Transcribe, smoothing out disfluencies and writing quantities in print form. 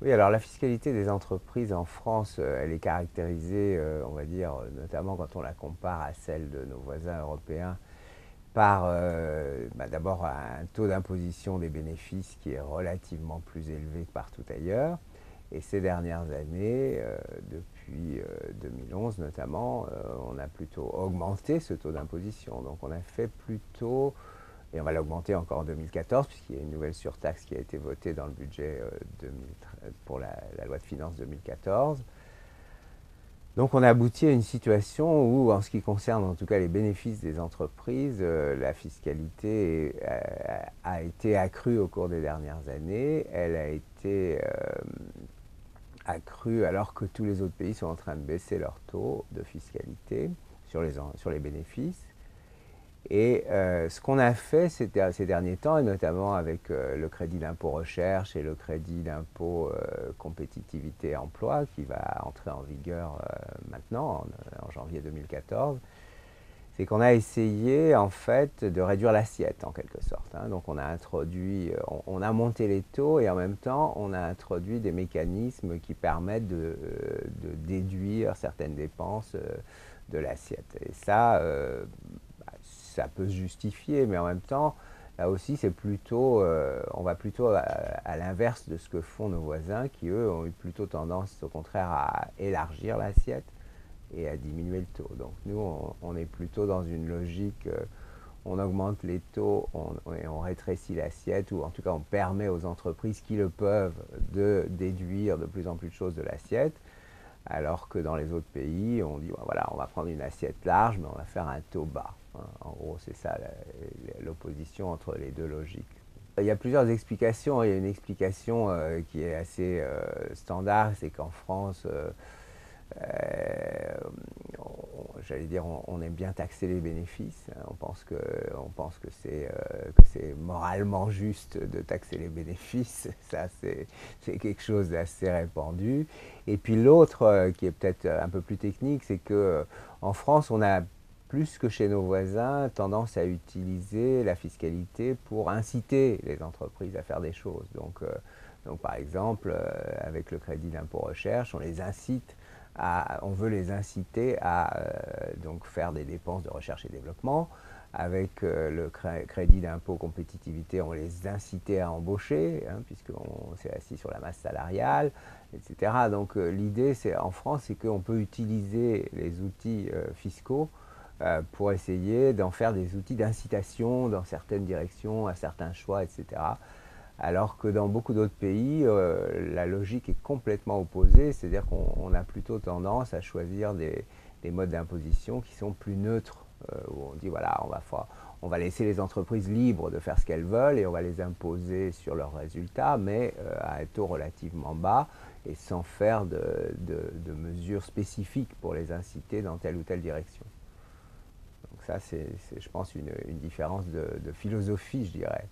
Oui, alors la fiscalité des entreprises en France, elle est caractérisée, on va dire, notamment quand on la compare à celle de nos voisins européens, par d'abord un taux d'imposition des bénéfices qui est relativement plus élevé que partout ailleurs. Et ces dernières années, depuis 2011 notamment, on a plutôt augmenté ce taux d'imposition. Donc on a fait plutôt, et on va l'augmenter encore en 2014, puisqu'il y a une nouvelle surtaxe qui a été votée dans le budget pour la loi de finances 2014. Donc on a abouti à une situation où, en ce qui concerne en tout cas les bénéfices des entreprises, la fiscalité a été accrue au cours des dernières années. Elle a été accrue alors que tous les autres pays sont en train de baisser leur taux de fiscalité sur les bénéfices. Et ce qu'on a fait ces derniers temps, et notamment avec le crédit d'impôt recherche et le crédit d'impôt compétitivité emploi, qui va entrer en vigueur maintenant, en janvier 2014, c'est qu'on a essayé en fait de réduire l'assiette en quelque sorte. Donc on a introduit, on a monté les taux et en même temps on a introduit des mécanismes qui permettent de déduire certaines dépenses de l'assiette. Et ça, ça peut se justifier, mais en même temps, là aussi, c'est plutôt, on va plutôt à l'inverse de ce que font nos voisins, qui eux ont eu plutôt tendance, au contraire, à élargir l'assiette et à diminuer le taux. Donc nous, on est plutôt dans une logique, on augmente les taux et on rétrécit l'assiette, ou en tout cas on permet aux entreprises qui le peuvent de déduire de plus en plus de choses de l'assiette, alors que dans les autres pays, on dit voilà, on va prendre une assiette large, mais on va faire un taux bas. En gros, c'est ça l'opposition entre les deux logiques. Il y a plusieurs explications. Il y a une explication qui est assez standard, c'est qu'en France, j'allais dire, on aime bien taxer les bénéfices. On pense que c'est moralement juste de taxer les bénéfices. Ça, c'est quelque chose d'assez répandu. Et puis l'autre, qui est peut-être un peu plus technique, c'est que en France, on a plus que chez nos voisins tendance à utiliser la fiscalité pour inciter les entreprises à faire des choses. Donc par exemple, avec le crédit d'impôt recherche, on veut les inciter à donc faire des dépenses de recherche et développement. Avec le crédit d'impôt compétitivité, on les incitait à embaucher, puisqu'on s'est assis sur la masse salariale, etc. Donc l'idée, en France, c'est qu'on peut utiliser les outils fiscaux pour essayer d'en faire des outils d'incitation dans certaines directions, à certains choix, etc. Alors que dans beaucoup d'autres pays, la logique est complètement opposée, c'est-à-dire qu'on a plutôt tendance à choisir des modes d'imposition qui sont plus neutres, où on dit voilà, on va laisser les entreprises libres de faire ce qu'elles veulent et on va les imposer sur leurs résultats, mais à un taux relativement bas et sans faire de mesures spécifiques pour les inciter dans telle ou telle direction. Donc ça, c'est je pense, une différence de philosophie, je dirais.